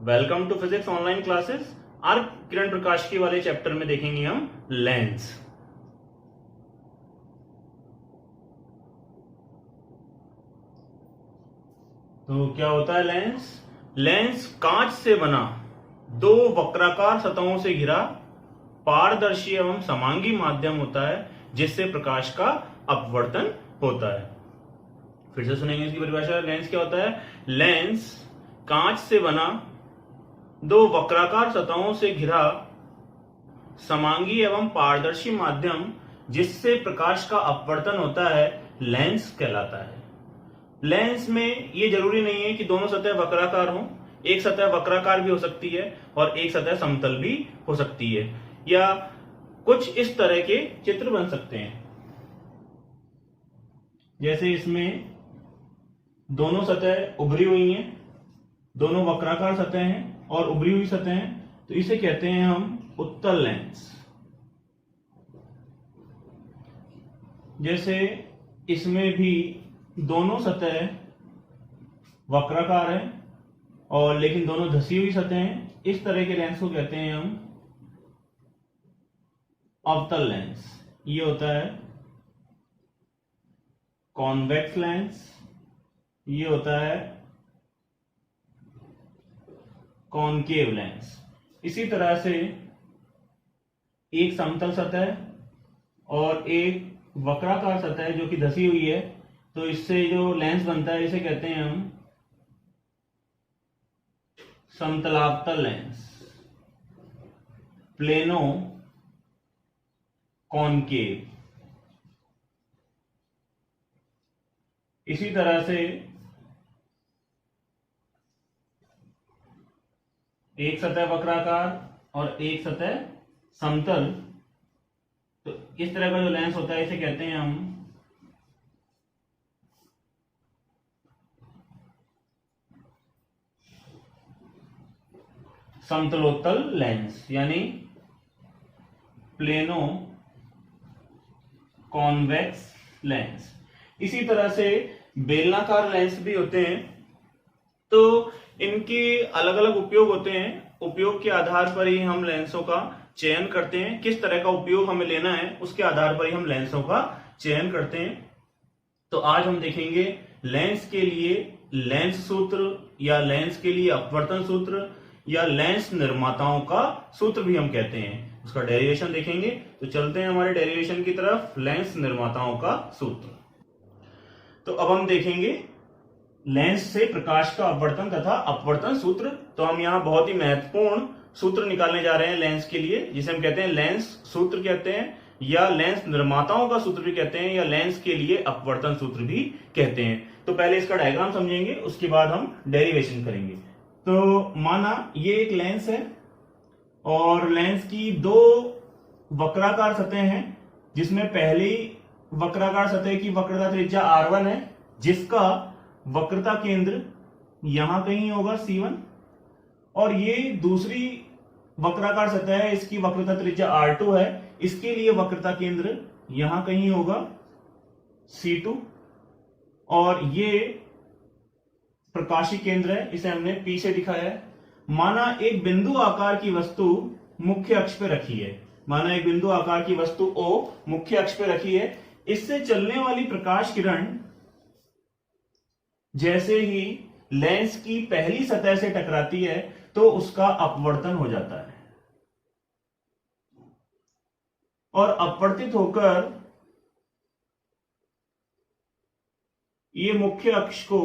Welcome to physics online classes. आज किरण प्रकाश की वाले चैप्टर में देखेंगे हम लेंस। तो क्या होता है लेंस? लेंस कांच से बना दो वक्राकार सतहों से घिरा पारदर्शी एवं समांगी माध्यम होता है जिससे प्रकाश का अपवर्तन होता है। फिर से सुनेंगे इसकी परिभाषा। लेंस क्या होता है? लेंस कांच से बना दो वक्राकार सतहों से घिरा समांगी एवं पारदर्शी माध्यम जिससे प्रकाश का अपवर्तन होता है लेंस कहलाता है। लेंस में यह जरूरी नहीं है कि दोनों सतह वक्राकार हों। एक सतह वक्राकार भी हो सकती है और एक सतह समतल भी हो सकती है, या कुछ इस तरह के चित्र बन सकते हैं। जैसे इसमें दोनों सतह उभरी हुई हैं, दोनों वक्राकार सतह हैं और उभरी हुई सतह हैं, तो इसे कहते हैं हम उत्तल लेंस। जैसे इसमें भी दोनों सतह वक्राकार हैं और लेकिन दोनों धसी हुई सतह हैं, इस तरह के लेंस को कहते हैं हम अवतल लेंस। ये होता है कॉन्वेक्स लेंस, ये होता है कॉनकेव लेंस। इसी तरह से एक समतल सतह और एक वक्राकार सतह जो कि धसी हुई है, तो इससे जो लेंस बनता है इसे कहते हैं हम समतलावतल लेंस, प्लेनो कॉनकेव। इसी तरह से एक सतह वक्राकार और एक सतह समतल, तो इस तरह का जो लेंस होता है इसे कहते हैं हम समतलोत्तल लेंस, यानी प्लेनो कॉन्वेक्स लेंस। इसी तरह से बेलनाकार लेंस भी होते हैं, तो इनके अलग अलग उपयोग होते हैं। उपयोग के आधार पर ही हम लेंसों का चयन करते हैं। किस तरह का उपयोग हमें लेना है उसके आधार पर ही हम लेंसों का चयन करते हैं। तो आज हम देखेंगे लेंस के लिए लेंस सूत्र, या लेंस के लिए अपवर्तन सूत्र, या लेंस निर्माताओं का सूत्र भी हम कहते हैं। उसका डेरिवेशन देखेंगे। तो चलते हैं हमारे डेरिवेशन की तरफ। लेंस निर्माताओं का सूत्र। तो अब हम देखेंगे लेंस से प्रकाश का अपवर्तन तथा अपवर्तन सूत्र। तो हम यहां बहुत ही महत्वपूर्ण सूत्र निकालने जा रहे हैं लेंस के लिए, जिसे हम कहते हैं लेंस सूत्र कहते हैं, या लेंस निर्माताओं का सूत्र भी कहते हैं, या लेंस के लिए अपवर्तन सूत्र भी कहते हैं। तो पहले इसका डायग्राम समझेंगे, उसके बाद हम डेरिवेशन करेंगे। तो माना ये एक लेंस है और लेंस की दो वक्राकार सतह हैं, जिसमें पहली वक्राकार सतह की वक्रता त्रिज्या R1 है, जिसका वक्रता केंद्र यहां कहीं होगा C1, और ये दूसरी वक्राकार सतह है, इसकी वक्रता त्रिज्या R2 है, इसके लिए वक्रता केंद्र यहां कहीं होगा C2, और ये प्रकाशी केंद्र है, इसे हमने P से दिखाया है। माना एक बिंदु आकार की वस्तु मुख्य अक्ष पे रखी है, माना एक बिंदु आकार की वस्तु O मुख्य अक्ष पे रखी है। इससे चलने वाली प्रकाश किरण जैसे ही लेंस की पहली सतह से टकराती है तो उसका अपवर्तन हो जाता है, और अपवर्तित होकर ये मुख्य अक्ष को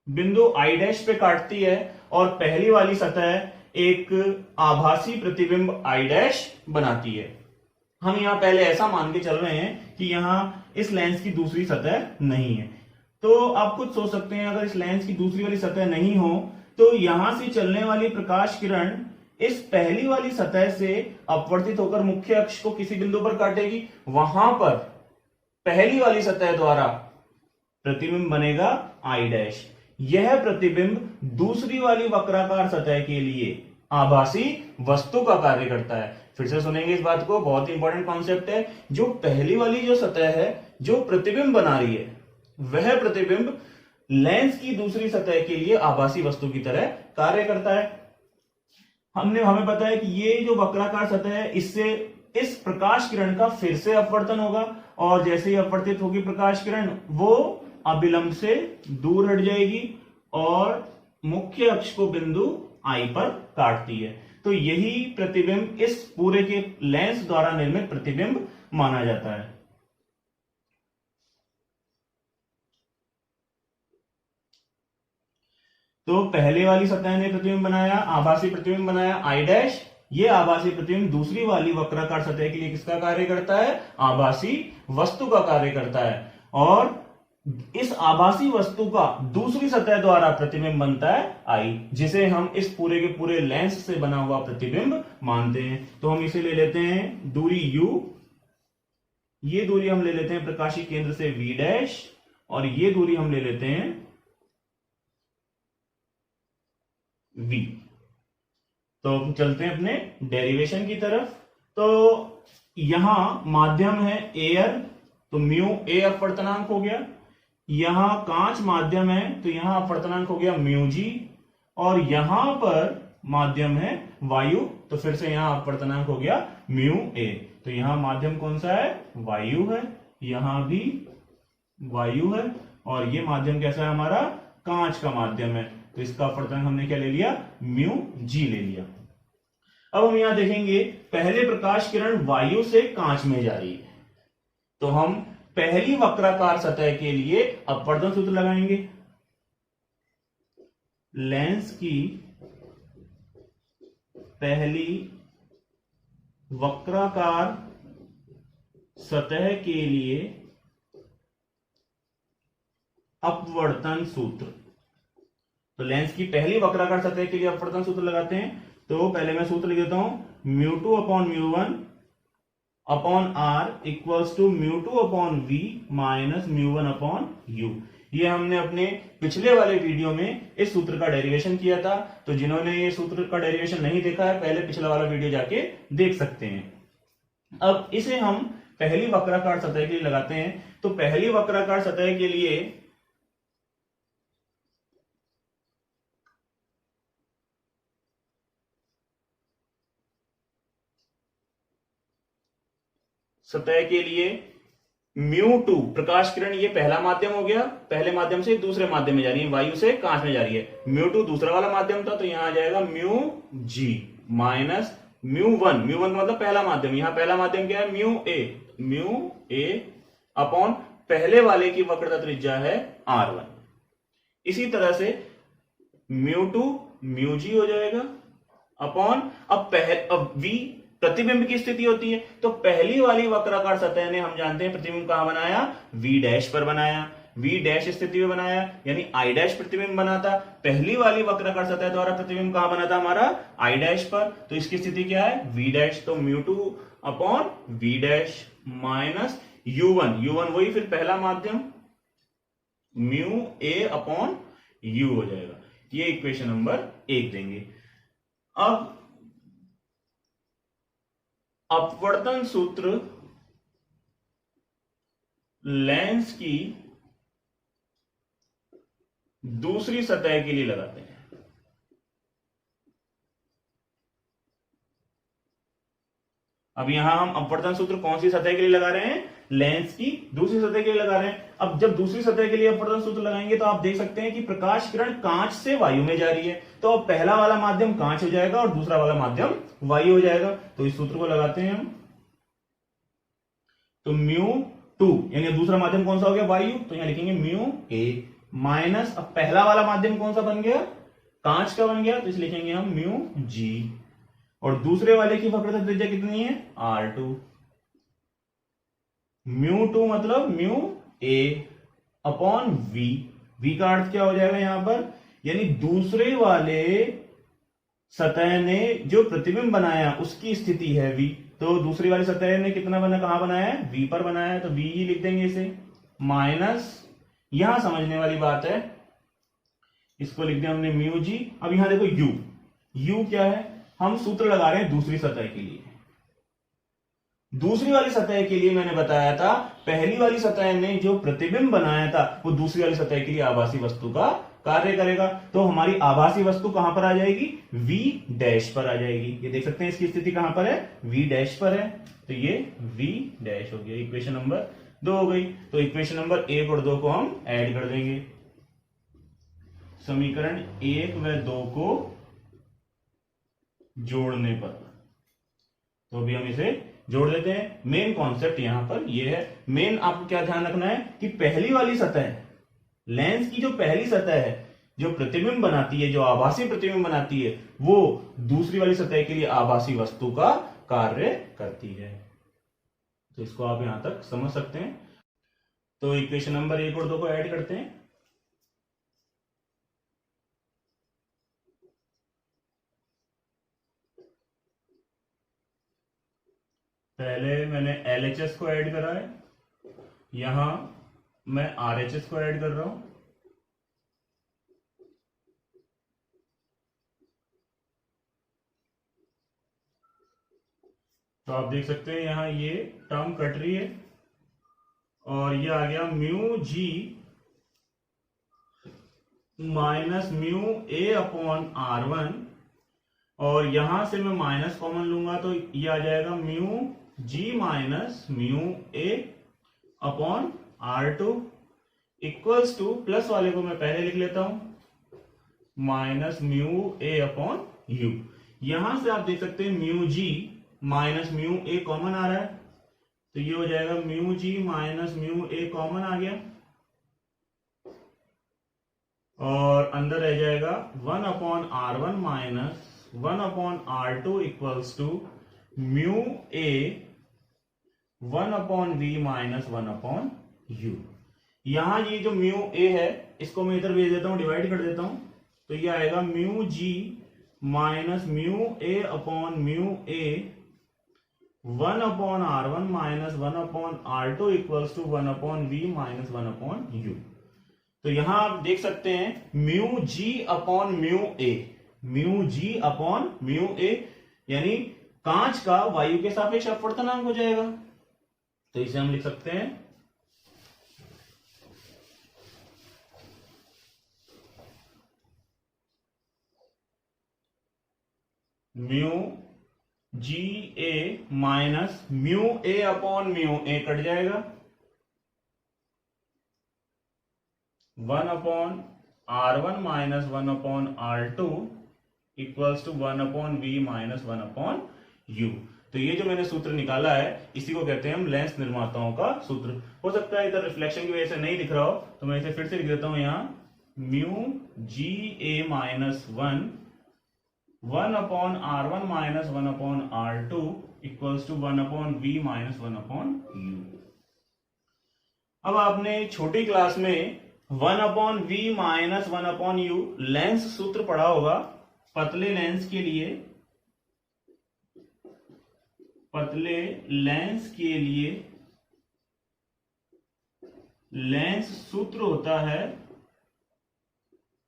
बिंदु I' पे काटती है, और पहली वाली सतह एक आभासी प्रतिबिंब I' बनाती है। हम यहां पहले ऐसा मान के चल रहे हैं कि यहां इस लेंस की दूसरी सतह नहीं है। तो आप खुद सोच सकते हैं, अगर इस लेंस की दूसरी वाली सतह नहीं हो तो यहां से चलने वाली प्रकाश किरण इस पहली वाली सतह से अपवर्तित होकर मुख्य अक्ष को किसी बिंदु पर काटेगी। वहां पर पहली वाली सतह द्वारा प्रतिबिंब बनेगा I'। यह प्रतिबिंब दूसरी वाली वक्राकार सतह के लिए आभासी वस्तु का कार्य करता है। फिर से सुनेंगे इस बात को, बहुत ही इंपॉर्टेंट कॉन्सेप्ट है। जो पहली वाली जो सतह है जो प्रतिबिंब बना रही है, वह प्रतिबिंब लेंस की दूसरी सतह के लिए आभासी वस्तु की तरह कार्य करता है। हमें पता है कि ये जो वक्राकार सतह है, इससे इस प्रकाश किरण का फिर से अपवर्तन होगा, और जैसे ही अपवर्तित होगी प्रकाश किरण, वो अभिलंब से दूर हट जाएगी और मुख्य अक्ष को बिंदु आई पर काटती है। तो यही प्रतिबिंब इस पूरे के लेंस द्वारा निर्मित प्रतिबिंब माना जाता है। तो पहले वाली सतह ने प्रतिबिंब बनाया, आभासी प्रतिबिंब बनाया आई डैश। ये आभासी प्रतिबिंब दूसरी वाली वक्राकार सतह के लिए किसका कार्य करता है? आभासी वस्तु का कार्य करता है। और इस आभासी वस्तु का दूसरी सतह द्वारा प्रतिबिंब बनता है आई, जिसे हम इस पूरे के पूरे लेंस से बना हुआ प्रतिबिंब मानते हैं। तो हम इसे ले लेते हैं दूरी u, ये दूरी हम ले लेते हैं प्रकाशीय केंद्र से v डैश, और ये दूरी हम ले लेते हैं v। तो हम चलते हैं अपने डेरिवेशन की तरफ। तो यहां माध्यम है एयर, तो म्यू ए अपवर्तनांक हो गया। यहां कांच माध्यम है, तो यहां अपवर्तनांक हो गया म्यू जी। और यहां पर माध्यम है वायु, तो फिर से यहां अपवर्तनांक हो गया म्यू ए। तो यहां माध्यम कौन सा है? वायु है, यहां भी वायु है, और ये माध्यम कैसा है हमारा? कांच का माध्यम है। तो इसका अपवर्तनांक हमने क्या ले लिया? म्यू जी ले लिया। अब हम यहां देखेंगे, पहले प्रकाश किरण वायु से कांच में जा रही है, तो हम पहली वक्राकार सतह के लिए अपवर्तन सूत्र लगाएंगे। लेंस की पहली वक्राकार सतह के लिए अपवर्तन सूत्र। तो लेंस की पहली वक्राकार सतह के लिए अपवर्तन सूत्र लगाते हैं। तो पहले मैं सूत्र लिख देता हूं, mu two upon mu one upon R equals to mu two upon we minus mu one upon U. ये हमने अपने पिछले वाले वीडियो में इस सूत्र का डेरिवेशन किया था। तो जिन्होंने ये सूत्र का डेरिवेशन नहीं देखा है, पहले पिछला वाला वीडियो जाके देख सकते हैं। अब इसे हम पहली वक्राकार सतह के लिए लगाते हैं। तो पहली वक्राकार सतह के लिए म्यू टू प्रकाश किरण, ये पहला माध्यम हो गया, पहले माध्यम से दूसरे माध्यम में जा रही है, वायु से कांच में जा रही है। म्यू टू दूसरा वाला माध्यम था, तो यहां आ जाएगा mu g minus mu one मतलब पहला माध्यम, यहां पहला माध्यम क्या है? म्यू ए अपॉन पहले वाले की वक्रता त्रिज्या है R1। इसी तरह से म्यू टू म्यू जी हो जाएगा अपॉन, अब v प्रतिबिंब की स्थिति होती है। तो पहली वाली वक्राकार सतह ने हम जानते हैं प्रतिबिंब कहां बनाया? v डैश पर बनाया, v डैश स्थिति में बनाया, यानी i डैश प्रतिबिंब बना था। पहली वाली वक्राकार सतह द्वारा प्रतिबिंब कहां बना था हमारा? i डैश पर। तो इसकी स्थिति क्या है? v dash. तो mu two upon v dash minus u1 वही फिर पहला माध्यम म्यू a अपॉन u हो जाएगा। ये इक्वेशन नंबर 1 देंगे। अब अपवर्तन सूत्र लेंस की दूसरी सतह के लिए लगाते हैं। अब यहां हम अपवर्तन सूत्र कौन सी सतह के लिए लगा रहे हैं? लेंस की दूसरी सतह के लिए लगा रहे हैं। अब जब दूसरी सतह के लिए अपवर्तन सूत्र लगाएंगे तो आप देख सकते हैं कि प्रकाश किरण कांच से वायु में जा रही है, तो अब पहला वाला माध्यम कांच हो जाएगा और दूसरा वाला माध्यम वायु हो जाएगा। तो इस सूत्र को लगाते हैं हम। तो म्यू टू यानी दूसरा माध्यम कौन सा हो गया? वायु, तो यहां लिखेंगे म्यू ए माइनस, अब पहला वाला माध्यम कौन सा बन गया? कांच का बन गया, तो इसे लिखेंगे हम म्यू जी। और दूसरे वाले की वक्रता त्रिज्या कितनी है? R2। म्यू टू मतलब म्यू ए अपॉन v का अर्थ क्या हो जाएगा यहां पर? यानी दूसरे वाले सतह ने जो प्रतिबिंब बनाया उसकी स्थिति है v। तो दूसरी वाली सतह ने कितना बना, कहां बनाया है? v पर बनाया है, तो v ही लिख देंगे इसे माइनस, यहां समझने वाली बात है, इसको लिख दिया हमने म्यू जी। अब यहां देखो u क्या है? हम सूत्र लगा रहे हैं दूसरी सतह के लिए, दूसरी वाली सतह के लिए मैंने बताया था, पहली वाली सतह ने जो प्रतिबिंब बनाया था वो दूसरी वाली सतह के लिए आभासी वस्तु का कार्य करेगा। तो हमारी आभासी वस्तु कहां पर आ जाएगी, V डैश पर आ जाएगी। ये देख सकते हैं इसकी स्थिति कहां पर है, V डैश पर है। तो ये V डैश हो गया, इक्वेशन नंबर 2 हो गई। तो इक्वेशन नंबर 1 और 2 को हम ऐड कर देंगे। समीकरण 1 व 2 को जोड़ने पर, तो अभी हम इसे जोड़ देते हैं। मेन कॉन्सेप्ट यहां पर यह है, मेन आपको क्या ध्यान रखना है कि पहली वाली सतह, लेंस की जो पहली सतह है, जो प्रतिबिंब बनाती है, जो आभासी प्रतिबिंब बनाती है, वो दूसरी वाली सतह के लिए आभासी वस्तु का कार्य करती है। तो इसको आप यहां तक समझ सकते हैं। तो इक्वेशन नंबर 1 और 2 को ऐड करते हैं। पहले मैंने LHS को ऐड करा है, यहां मैं RHS को ऐड कर रहा हूं। तो आप देख सकते हैं यहां ये टर्म कट रही है और ये आ गया mu g minus mu a upon R1, और यहां से मैं माइनस कॉमन लूंगा तो ये आ जाएगा mu g minus mu a upon R2 equals to, plus वाले को मैं पहले लिख लेता हूं, minus mu a upon U. यहां से आप देख सकते हैं mu g minus mu a common आ रहा है, तो ये हो जाएगा mu g minus mu a common आ गया, और अंदर रह जाएगा 1 upon R1 minus 1 upon R2 equals to mu a 1 upon we minus 1 upon U. यहां ये जो म्यू ए है इसको मैं इधर भेज देता हूं, डिवाइड कर देता हूं, तो ये आएगा mu g minus mu a upon mu a 1 upon R1 minus 1 upon R2 equals to 1 upon we minus 1 upon U. तो यहां आप देख सकते हैं mu g upon mu a, mu g upon mu a, यानी कांच का वायु के सापेक्ष अपवर्तनांक हो जाएगा। तो इसे हम लिख सकते हैं mu g a minus mu a upon mu a cut जाएगा, 1 upon R1 minus 1 upon R2 equals to 1 upon V minus 1 upon U। तो ये जो मैंने सूत्र निकाला है इसी को कहते हैं हम लेंस निर्माताओं का सूत्र। हो सकता है इधर रिफ्लेक्शन की वजह से नहीं दिख रहा हो, तो मैं इसे फिर से लिख देता हूं यहां, mu g a minus 1 upon R1 minus 1 upon R2 equals to 1 upon V minus 1 upon U। अब आपने छोटी क्लास में 1 upon we minus 1 upon U lens सूत्र पढ़ा होगा। पतले लेंस के लिए, पतले लेंस के लिए लेंस सूत्र होता है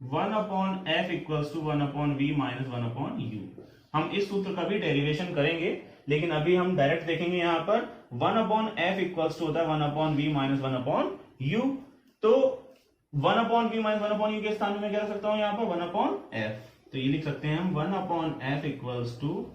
1 upon F equals to 1 upon we minus 1 upon U. हम इस सूत्र का भी डेरिवेशन करेंगे, लेकिन अभी हम डायरेक्ट देखेंगे यहां पर 1 अपॉन एफ इक्वल्स टू होता है 1 upon we minus 1 upon U. तो 1 upon we minus 1 upon you के स्थान में मैं क्या रख सकता हूं यहां पर 1 अपॉन एफ। तो ये लिख सकते हैं हम 1 upon F equals to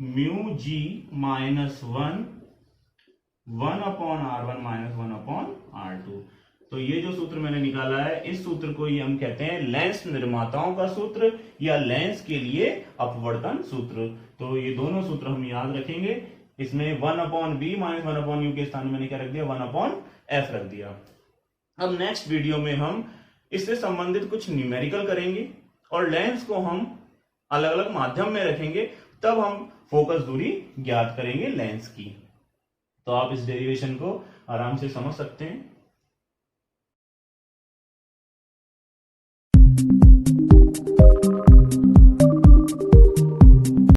mu g minus 1 upon R1 minus 1 upon R2। तो ये जो सूत्र मैंने निकाला है इस सूत्र को ही हम कहते हैं लेंस निर्माताओं का सूत्र या लेंस के लिए अपवर्तन सूत्र। तो ये दोनों सूत्र हम याद रखेंगे। इसमें 1 upon we minus 1 upon you के स्थान में मैंने क्या रख दिया, 1 अपॉन एफ रख दिया। अब नेक्स्ट वीडियो में हम इससे संबंधित कुछ न्यूमेरिकल करेंगे और लेंस को हम अलग अलग माध्यम में रखेंगे, तब हम फोकस दूरी ज्ञात करेंगे लेंस की। तो आप इस डेरिवेशन को आराम से समझ सकते हैं।